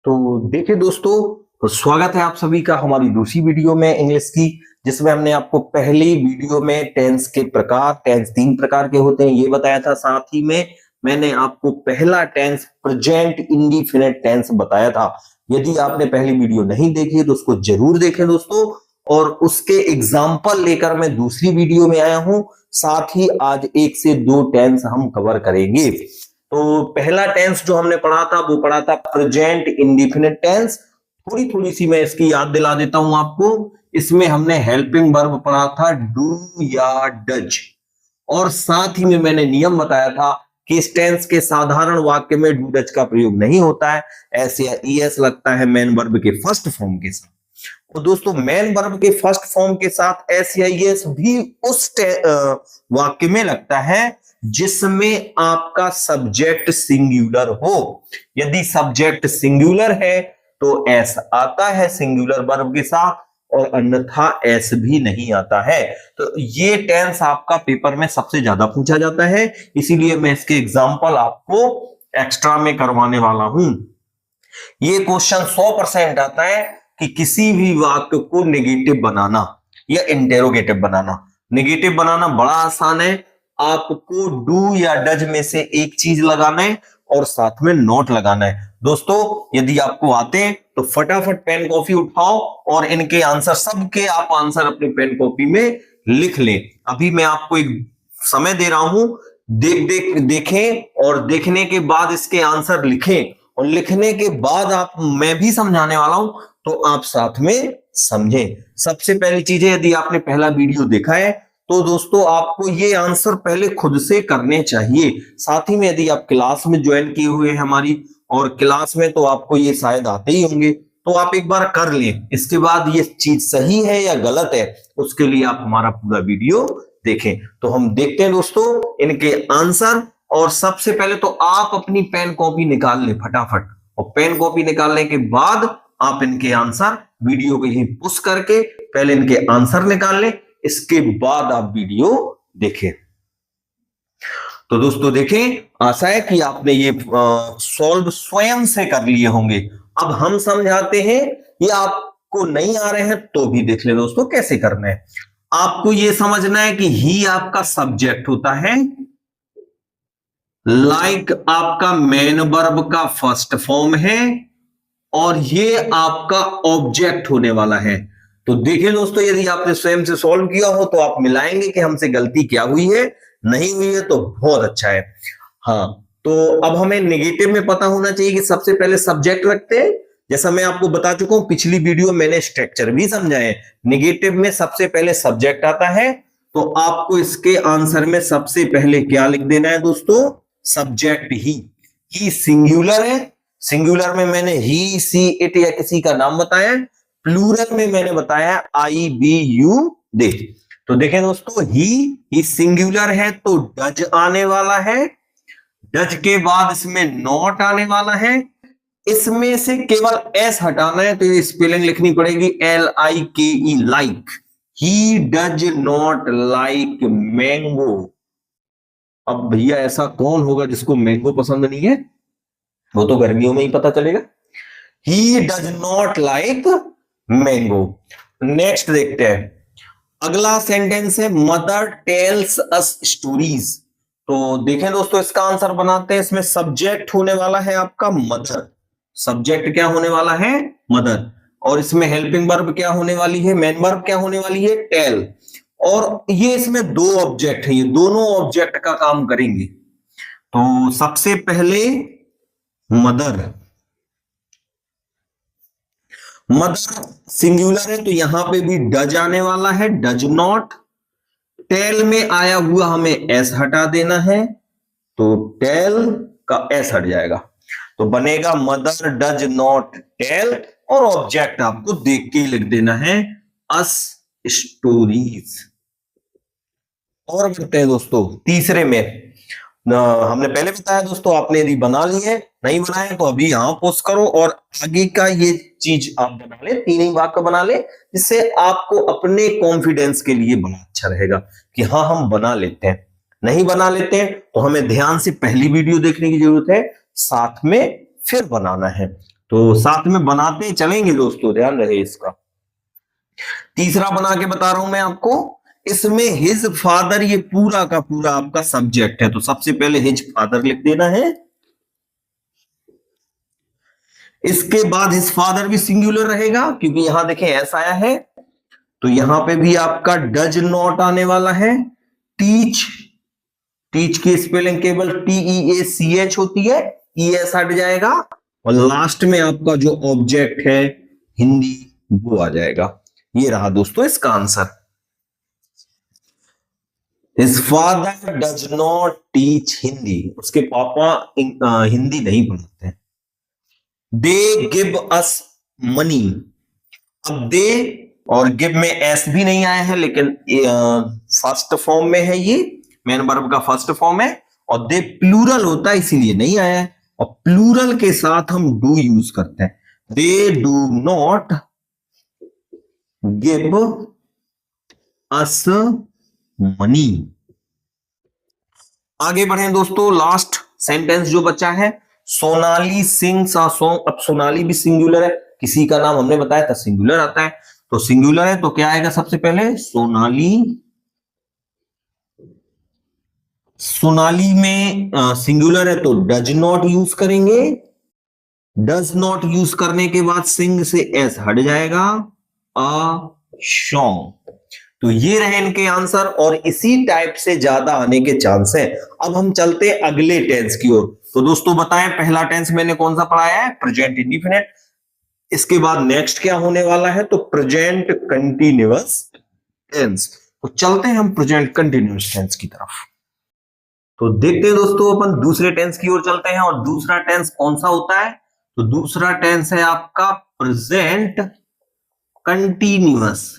तो देखिए दोस्तों, तो स्वागत है आप सभी का हमारी दूसरी वीडियो में इंग्लिश की, जिसमें हमने आपको पहली वीडियो में टेंस के प्रकार, टेंस 3 प्रकार के होते हैं ये बताया था। साथ ही में मैंने आपको पहला टेंस प्रेजेंट इंडेफिनिट टेंस बताया था। यदि आपने पहली वीडियो नहीं देखी है तो उसको जरूर देखें दोस्तों, और उसके एग्जाम्पल लेकर मैं दूसरी वीडियो में आया हूं। साथ ही आज 1 से 2 टेंस हम कवर करेंगे। तो पहला टेंस जो हमने पढ़ा था वो पढ़ा था प्रेजेंट इंडेफिनिट टेंस। थोड़ी थोड़ी सी मैं इसकी याद दिला देता हूं आपको। इसमें हमने हेल्पिंग वर्ब पढ़ा था डू या डज, और साथ ही में मैंने नियम बताया था कि इस टेंस के साधारण वाक्य में डू डज का प्रयोग नहीं होता है, एस या ईएस लगता है मेन वर्ब के फर्स्ट फॉर्म के साथ। तो दोस्तों मेन वर्ब के फर्स्ट फॉर्म के साथ एस या ईएस भी उस वाक्य में लगता है जिसमें आपका सब्जेक्ट सिंगुलर हो। यदि सब्जेक्ट सिंगुलर है तो एस आता है सिंगुलर वर्ब के साथ, और अन्यथा एस भी नहीं आता है। तो ये टेंस आपका पेपर में सबसे ज्यादा पूछा जाता है, इसीलिए मैं इसके एग्जांपल आपको एक्स्ट्रा में करवाने वाला हूं। ये क्वेश्चन 100% आता है कि किसी भी वाक्य को नेगेटिव बनाना या इंटेरोगेटिव बनाना। नेगेटिव बनाना बड़ा आसान है, आपको डू या डज में से एक चीज लगाना है और साथ में नोट लगाना है। दोस्तों यदि आपको आते हैं तो फटाफट पेन कॉपी उठाओ और इनके आंसर, सबके आप आंसर अपने पेन कॉपी में लिख लें। अभी मैं आपको एक समय दे रहा हूं, देखें और देखने के बाद इसके आंसर लिखें, और लिखने के बाद आप, मैं भी समझाने वाला हूं तो आप साथ में समझें। सबसे पहली चीज है, यदि आपने पहला वीडियो देखा है तो दोस्तों आपको ये आंसर पहले खुद से करने चाहिए। साथ ही में यदि आप क्लास में ज्वाइन किए हुए हैं हमारी, और क्लास में तो आपको ये शायद आते ही होंगे, तो आप एक बार कर लें। इसके बाद ये चीज सही है या गलत है उसके लिए आप हमारा पूरा वीडियो देखें। तो हम देखते हैं दोस्तों इनके आंसर। और सबसे पहले तो आप अपनी पेन कॉपी निकाल लें फटाफट, और पेन कॉपी निकालने के बाद आप इनके आंसर वीडियो को यहीं पुश करके पहले इनके आंसर निकाल लें, इसके बाद आप वीडियो देखें। तो दोस्तों देखें, आशा है कि आपने ये सॉल्व स्वयं से कर लिए होंगे। अब हम समझाते हैं, ये आपको नहीं आ रहे हैं तो भी देख ले दोस्तों कैसे करना है। आपको ये समझना है कि ही आपका सब्जेक्ट होता है, लाइक आपका मेन वर्ब का फर्स्ट फॉर्म है, और ये आपका ऑब्जेक्ट होने वाला है। तो देखिए दोस्तों, यदि आपने स्वयं से सॉल्व किया हो तो आप मिलाएंगे कि हमसे गलती क्या हुई है, नहीं हुई है तो बहुत अच्छा है। हाँ, तो अब हमें नेगेटिव में पता होना चाहिए कि सबसे पहले सब्जेक्ट रखते हैं। जैसा मैं आपको बता चुका हूं, पिछली वीडियो मैंने स्ट्रक्चर भी समझाए। नेगेटिव में सबसे पहले सब्जेक्ट आता है, तो आपको इसके आंसर में सबसे पहले क्या लिख देना है दोस्तों, सब्जेक्ट ही सिंगुलर है। सिंगुलर में मैंने ही, सी, इट या किसी का नाम बताया। प्लूरल में मैंने बताया आई, बी, यू, दे। तो देखें दोस्तों, ही सिंगुलर है तो डज आने वाला है। डज के बाद इसमें नॉट आने वाला है। इसमें से केवल एस हटाना है, तो ये स्पेलिंग लिखनी पड़ेगी LIKE, like. He does not like mango. अब भैया ऐसा कौन होगा जिसको मैंगो पसंद नहीं है, वो तो गर्मियों में ही पता चलेगा। He does not like mango. Next देखते हैं, अगला सेंटेंस है मदर टेल्स अस स्टोरीज। तो देखें दोस्तों, इसका आंसर बनाते हैं। इसमें सब्जेक्ट होने वाला है आपका मदर। सब्जेक्ट क्या होने वाला है, मदर। और इसमें हेल्पिंग वर्ब क्या होने वाली है, मेन वर्ब क्या होने वाली है, टेल। और ये इसमें 2 ऑब्जेक्ट है, ये दोनों ऑब्जेक्ट का काम करेंगे। तो सबसे पहले मदर, मदर सिंगुलर है तो यहां पे भी डज आने वाला है, डज नॉट। टेल में आया हुआ हमें एस हटा देना है, तो टेल का एस हट जाएगा, तो बनेगा मदर डज नॉट टेल, और ऑब्जेक्ट आपको देख के ही लिख देना है अस स्टोरीज। और बढ़ते हैं दोस्तों तीसरे में। हमने पहले बताया दोस्तों, आपने यदि बना लिए, नहीं बनाए तो अभी यहां पोस्ट करो और आगे का ये चीज आप बना ले, 3 ही वाक्य बना ले, जिससे आपको अपने कॉन्फिडेंस के लिए बड़ा अच्छा रहेगा कि हाँ हम बना लेते हैं। नहीं बना लेते हैं तो हमें ध्यान से पहली वीडियो देखने की जरूरत है, साथ में फिर बनाना है। तो साथ में बनाते चलेंगे दोस्तों, ध्यान रहे इसका। तीसरा बना के बता रहा हूं मैं आपको, इसमें हिज फादर ये पूरा का पूरा आपका सब्जेक्ट है, तो सबसे पहले हिज फादर लिख देना है। इसके बाद हिज फादर भी सिंगुलर रहेगा, क्योंकि यहां देखें एस आया है, तो यहां पे भी आपका डज नॉट आने वाला है। टीच, टीच की स्पेलिंग केवल TEACH होती है, ES हट जाएगा, और लास्ट में आपका जो ऑब्जेक्ट है हिंदी वो आ जाएगा। ये रहा दोस्तों इसका answer. His father does not teach Hindi, उसके पापा हिंदी नहीं पढ़ाते हैं। They give us money, अब दे और गिव में एस भी नहीं आया है, लेकिन फर्स्ट फॉर्म में है, ये मेन वर्ब का फर्स्ट फॉर्म है, और दे प्लूरल होता है इसीलिए नहीं आया है, और प्लूरल के साथ हम डू यूज करते हैं। They do not give us money. आगे बढ़े दोस्तों, लास्ट सेंटेंस जो बचा है, सोनाली सिंग्स अ सॉन्ग। अब सोनाली भी सिंगुलर है, किसी का नाम हमने बताया था सिंगुलर आता है, तो सिंगुलर है तो क्या आएगा सबसे पहले, सोनाली। सोनाली में सिंगुलर है तो डज नॉट यूज करेंगे, डज नॉट यूज करने के बाद सिंग से एस हट जाएगा, अ सॉन्ग। तो ये रहे इनके आंसर, और इसी टाइप से ज्यादा आने के चांस है। अब हम चलते अगले टेंस की ओर। तो दोस्तों बताएं, पहला टेंस मैंने कौन सा पढ़ाया है, प्रेजेंट इंडिफिनिट। इसके बाद नेक्स्ट क्या होने वाला है, तो प्रेजेंट कंटिन्यूअस टेंस। तो चलते हैं हम प्रेजेंट कंटिन्यूअस टेंस की तरफ। तो देखते हैं दोस्तों, अपन दूसरे टेंस की ओर चलते हैं, और दूसरा टेंस कौन सा होता है, तो दूसरा टेंस है आपका प्रेजेंट कंटिन्यूअस।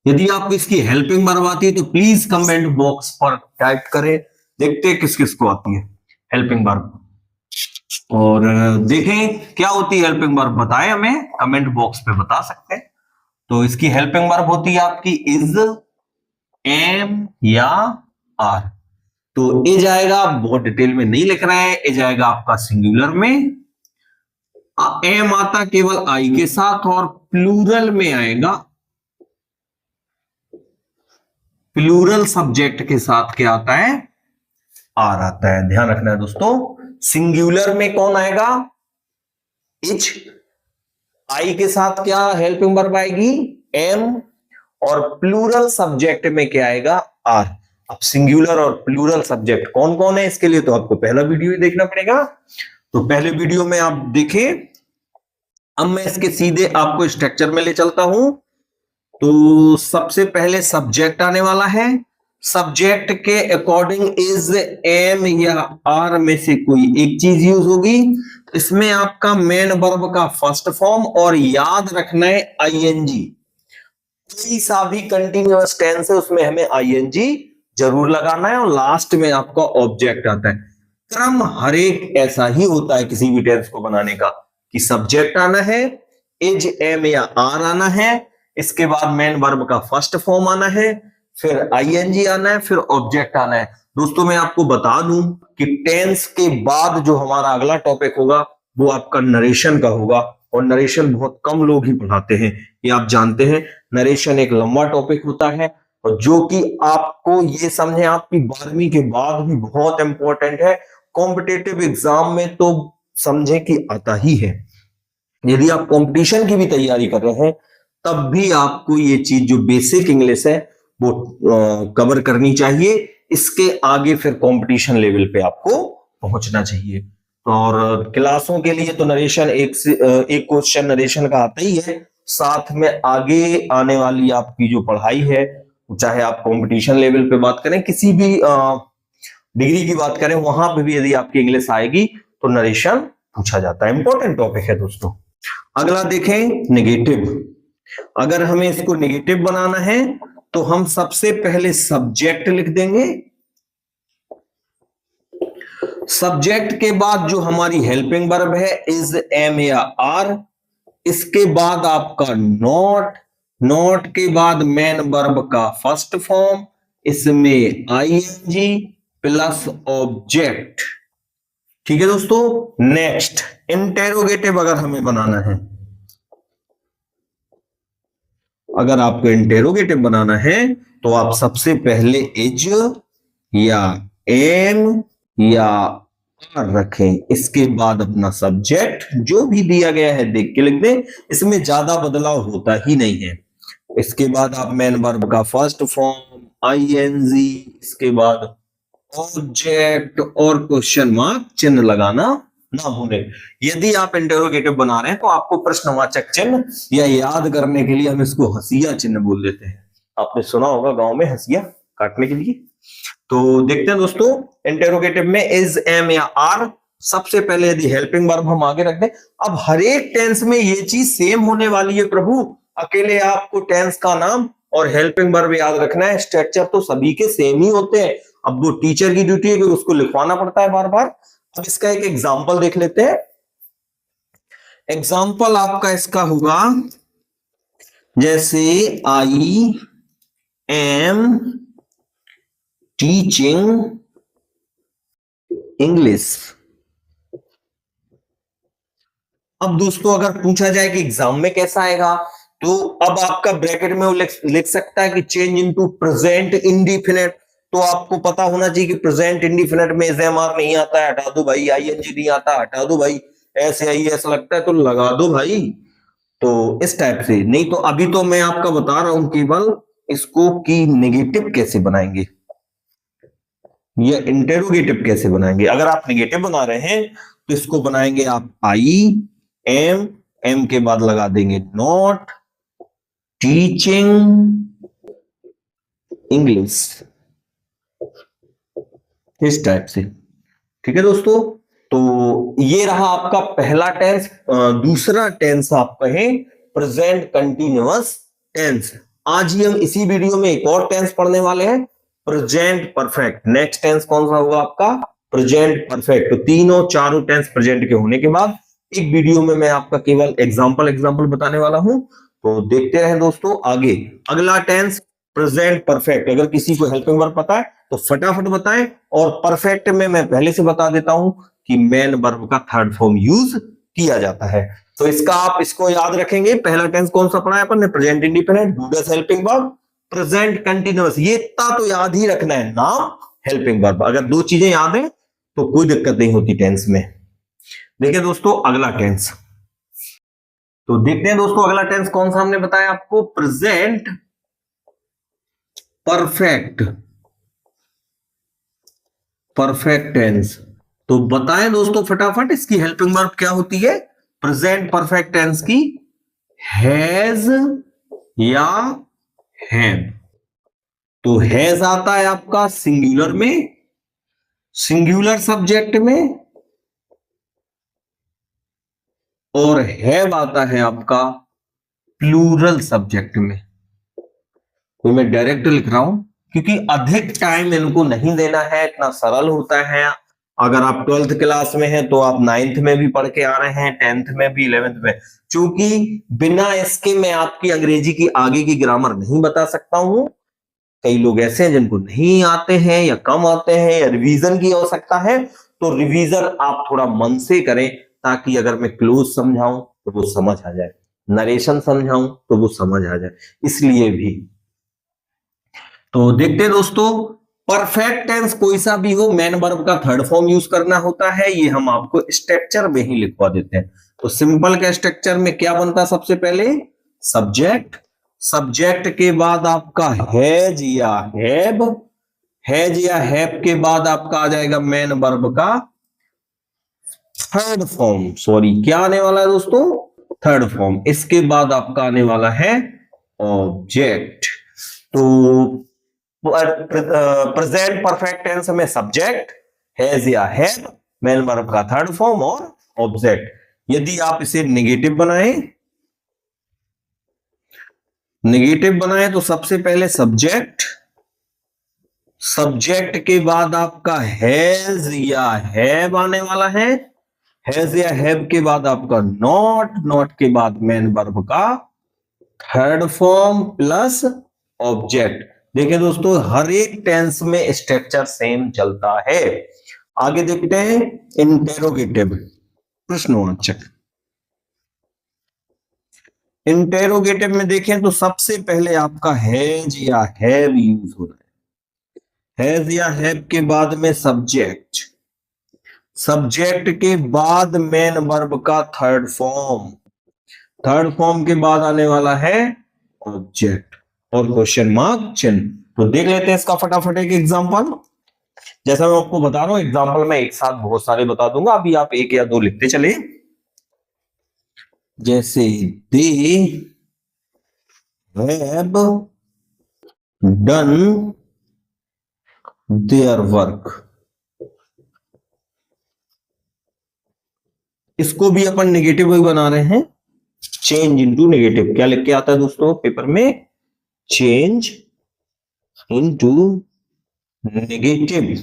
यदि आपको इसकी हेल्पिंग वर्ब आती है तो प्लीज कमेंट बॉक्स पर टाइप करें, देखते हैं किस किस को आती है हेल्पिंग वर्ब, और देखें क्या होती है हेल्पिंग वर्ब, बताएं हमें, कमेंट बॉक्स पे बता सकते हैं। तो इसकी हेल्पिंग वर्ब होती है आपकी इज, एम या आर। तो ए जाएगा, बहुत डिटेल में नहीं लिख रहा है, ए जाएगा आपका सिंगुलर में, एम आता केवल आई के साथ, और प्लूरल में आएगा, प्लूरल सब्जेक्ट के साथ क्या आता है, आर आता है। ध्यान रखना है दोस्तों, सिंगुलर में कौन आएगा, इच, आई के साथ क्या हेल्पिंग वर्ब आएगी, एम, और प्लूरल सब्जेक्ट में क्या आएगा, आर। अब सिंगुलर और प्लूरल सब्जेक्ट कौन कौन है, इसके लिए तो आपको पहला वीडियो ही देखना पड़ेगा। तो पहले वीडियो में आप देखें। अब मैं इसके सीधे आपको स्ट्रक्चर में ले चलता हूं। तो सबसे पहले सब्जेक्ट आने वाला है, सब्जेक्ट के अकॉर्डिंग इज, एम या आर में से कोई एक चीज यूज होगी। इसमें आपका मेन वर्ब का फर्स्ट फॉर्म, और याद रखना है आईएनजी। कोई सा भी कंटिन्यूअस टेंस है उसमें हमें आईएनजी जरूर लगाना है, और लास्ट में आपका ऑब्जेक्ट आता है। क्रम हर एक ऐसा ही होता है किसी भी टेंस को बनाने का, कि सब्जेक्ट आना है, इज, एम या आर आना है, इसके बाद मेन वर्ब का फर्स्ट फॉर्म आना है, फिर आईएनजी आना है, फिर ऑब्जेक्ट आना है। दोस्तों मैं आपको बता दूं कि टेंस के बाद जो हमारा अगला टॉपिक होगा वो आपका नरेशन का होगा, और नरेशन बहुत कम लोग ही पढ़ाते हैं, ये आप जानते हैं। नरेशन एक लंबा टॉपिक होता है, और जो कि आपको ये समझे आपकी 12वीं के बाद भी बहुत इंपॉर्टेंट है, कॉम्पिटेटिव एग्जाम में तो समझे कि आता ही है। यदि आप कंपटीशन की भी तैयारी कर रहे हैं तब भी आपको ये चीज जो बेसिक इंग्लिश है वो कवर करनी चाहिए। इसके आगे फिर कंपटीशन लेवल पे आपको पहुंचना चाहिए। और क्लासों के लिए तो नरेशन एक क्वेश्चन नरेशन का आता ही है, साथ में आगे आने वाली आपकी जो पढ़ाई है, चाहे आप कंपटीशन लेवल पे बात करें, किसी भी डिग्री की बात करें, वहां पे भी यदि आपकी इंग्लिश आएगी तो नरेशन पूछा जाता है। इंपॉर्टेंट टॉपिक है दोस्तों। अगला देखें नेगेटिव। अगर हमें इसको नेगेटिव बनाना है तो हम सबसे पहले सब्जेक्ट लिख देंगे, सब्जेक्ट के बाद जो हमारी हेल्पिंग वर्ब है इज, एम या आर, इसके बाद आपका नॉट, नॉट के बाद मेन वर्ब का फर्स्ट फॉर्म, इसमें आईएनजी प्लस ऑब्जेक्ट, ठीक है दोस्तों, नेक्स्ट इंटेरोगेटिव अगर हमें बनाना है, अगर आपको इंटेरोगेटिव बनाना है तो आप सबसे पहले इज या एम या आर रखें, इसके बाद अपना सब्जेक्ट जो भी दिया गया है देख के लिख दें, इसमें ज्यादा बदलाव होता ही नहीं है। इसके बाद आप मेन वर्ब का फर्स्ट फॉर्म आईएनजी, इसके बाद ऑब्जेक्ट और क्वेश्चन मार्क चिन्ह लगाना ना भूलें। यदि आप इंटरोगेटिव बना रहे हैं तो आपको प्रश्नवाचक चिन्ह या याद करने के लिए हम इसको हंसिया चिन्ह बोल देते हैं। आपने सुना होगा गांव में हंसिया काटने के लिए। तो देखते हैं दोस्तों, इंटरोगेटिव में इज, एम या आर, सबसे पहले यदि हेल्पिंग वर्ब हम आगे रख दें। अब हर एक टेंस में ये चीज सेम होने वाली है प्रभु, अकेले आपको टेंस का नाम और हेल्पिंग वर्ब याद रखना है, स्ट्रक्चर तो सभी के सेम ही होते हैं। अब वो टीचर की ड्यूटी है कि उसको लिखवाना पड़ता है बार बार। अब इसका एक एग्जाम्पल देख लेते हैं। एग्जाम्पल आपका इसका होगा जैसे आई एम टीचिंग इंग्लिश। अब दोस्तों अगर पूछा जाए कि एग्जाम में कैसा आएगा, तो अब आपका ब्रैकेट में वो लिख सकता है कि चेंज इनटू प्रेजेंट इंडिफिनिट। तो आपको पता होना चाहिए कि प्रेजेंट इंडिफिनिट में एमआर नहीं आता है, हटा दो भाई। आईएनजी नहीं आता, हटा दो भाई। ऐसे आई ऐसा लगता है तो लगा दो भाई। तो इस टाइप से, नहीं तो अभी तो मैं आपका बता रहा हूं केवल इसको कि नेगेटिव कैसे बनाएंगे या इंटेरोगेटिव कैसे बनाएंगे। अगर आप नेगेटिव बना रहे हैं तो इसको बनाएंगे आप आई एम, एम के बाद लगा देंगे नॉट टीचिंग इंग्लिश, इस टाइप से। ठीक है दोस्तों, तो ये रहा आपका पहला टेंस। दूसरा टेंस आप कहें प्रेजेंट कंटिन्यूअस टेंस। आज ही हम इसी वीडियो में एक और टेंस पढ़ने वाले हैं, प्रेजेंट परफेक्ट। नेक्स्ट टेंस कौन सा होगा आपका? Present perfect. तो तीनों चारों टेंस प्रेजेंट के होने के बाद एक वीडियो में मैं आपका केवल एग्जांपल बताने वाला हूं। तो देखते रहें दोस्तों आगे। अगला टेंस प्रेजेंट परफेक्ट। अगर किसी को हेल्पिंग वर्ब पता है तो फटाफट बताएं। और परफेक्ट में मैं पहले से बता देता हूं कि मेन वर्ब का थर्ड फॉर्म यूज किया जाता है। तो इसका आप इसको याद रखेंगे। पहला टेंस कौन सा पढ़ा है अपन ने? Present independent, do does helping verb, present continuous. ये इतना तो याद ही रखना है, नाम हेल्पिंग वर्ब। अगर दो चीजें याद है तो कोई दिक्कत नहीं होती टेंस में। देखिए दोस्तों अगला टेंस, तो देखते हैं दोस्तों अगला टेंस कौन सा हमने बताया आपको, प्रेजेंट परफेक्ट। Perfect tense. तो बताएं दोस्तों फटाफट इसकी हेल्पिंग वर्ब क्या होती है प्रेजेंट परफेक्ट टेंस की? हैज या हैव। तो हैज आता है आपका सिंगुलर में, सिंगुलर सब्जेक्ट में, और हैव आता है आपका प्लूरल सब्जेक्ट में। तो मैं डायरेक्ट लिख रहा हूं क्योंकि अधिक टाइम इनको नहीं देना है, इतना सरल होता है। अगर आप 12th क्लास में हैं तो आप 9th में भी पढ़ के आ रहे हैं, 10th में भी, 11th में। क्योंकि बिना इसके मैं आपकी अंग्रेजी की आगे की ग्रामर नहीं बता सकता हूं। कई लोग ऐसे हैं जिनको नहीं आते हैं या कम आते हैं या रिवीजन की आवश्यकता है, तो रिवीजन आप थोड़ा मन से करें ताकि अगर मैं क्लोज समझाऊं तो वो समझ आ जाए, नरेशन समझाऊं तो वो समझ आ जाए, इसलिए भी। तो देखते हैं दोस्तों, परफेक्ट टेंस कोई सा भी हो, मेन वर्ब का थर्ड फॉर्म यूज करना होता है। ये हम आपको स्ट्रक्चर में ही लिखवा देते हैं। तो सिंपल के स्ट्रक्चर में क्या बनता है? सबसे पहले सब्जेक्ट, सब्जेक्ट के बाद आपका हैज या हैव, हैज या हैव के बाद आपका आ जाएगा मेन वर्ब का थर्ड फॉर्म। सॉरी, क्या आने वाला है दोस्तों? Third form. इसके बाद आपका आने वाला है ऑब्जेक्ट। तो प्रेजेंट परफेक्ट टेंस में सब्जेक्ट, हैज या हैव, मेन वर्ब का थर्ड फॉर्म और ऑब्जेक्ट। यदि आप इसे नेगेटिव बनाएं तो सबसे पहले सब्जेक्ट, सब्जेक्ट के बाद आपका हैज या हैव आने वाला है, हैज या हैव के बाद आपका नॉट, नॉट के बाद मेन वर्ब का थर्ड फॉर्म प्लस ऑब्जेक्ट। देखिए दोस्तों हर एक टेंस में स्ट्रक्चर सेम चलता है। आगे देखते हैं इंटेरोगेटिव, प्रश्नवाचक। इंटेरोगेटिव में देखें तो सबसे पहले आपका हैज या हैव यूज हो रहा है। हैज या हैव के बाद में सब्जेक्ट, सब्जेक्ट के बाद मेन वर्ब का थर्ड फॉर्म, थर्ड फॉर्म के बाद आने वाला है ऑब्जेक्ट और क्वेश्चन मार्क चिन्ह। तो देख लेते हैं इसका फटाफट एक एग्जांपल। जैसा मैं आपको बता रहा हूं एग्जांपल में एक साथ बहुत सारे बता दूंगा, अभी आप एक या दो लिखते चले। जैसे they have done their work, इसको भी अपन नेगेटिव ही बना रहे हैं, चेंज इनटू नेगेटिव। क्या लिख के आता है दोस्तों पेपर में? Change into negative.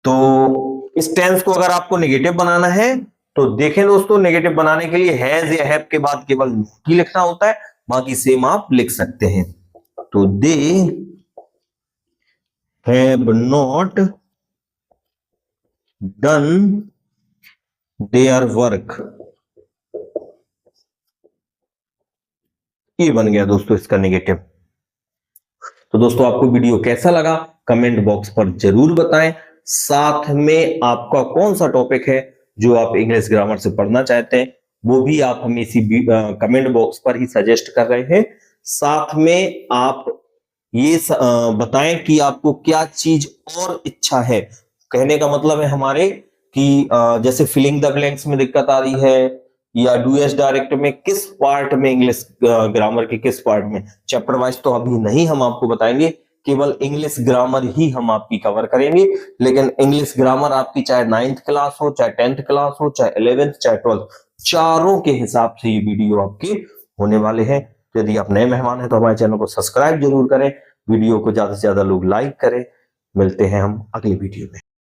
तो इस टेंस को अगर आपको नेगेटिव बनाना है तो देखें दोस्तों, नेगेटिव बनाने के लिए हैज या हैव के बाद केवल नॉट ही लिखना होता है, बाकी सेम आप लिख सकते हैं। तो they have not done their work, ये बन गया दोस्तों इसका नेगेटिव। तो दोस्तों आपको वीडियो कैसा लगा कमेंट बॉक्स पर जरूर बताएं। साथ में आपका कौन सा टॉपिक है जो आप इंग्लिश ग्रामर से पढ़ना चाहते हैं वो भी आप हमें इसी कमेंट बॉक्स पर ही सजेस्ट कर रहे हैं। साथ में आप ये बताएं कि आपको क्या चीज और इच्छा है। कहने का मतलब है हमारे कि जैसे फिलिंग द ब्लैंक्स में दिक्कत आ रही है या डू एस डायरेक्ट में किस पार्ट में, इंग्लिश ग्रामर के किस पार्ट में। चैप्टर वाइज तो अभी नहीं हम आपको बताएंगे, केवल इंग्लिश ग्रामर ही हम आपकी कवर करेंगे। लेकिन इंग्लिश ग्रामर आपकी चाहे 9th क्लास हो, चाहे 10th क्लास हो, चाहे 11th, चाहे 12th, चारों के हिसाब से ये वीडियो आपके होने वाले हैं। तो यदि आप नए मेहमान हैं तो हमारे चैनल को सब्सक्राइब जरूर करें, वीडियो को ज्यादा से ज्यादा लोग लाइक करें। मिलते हैं हम अगले वीडियो में।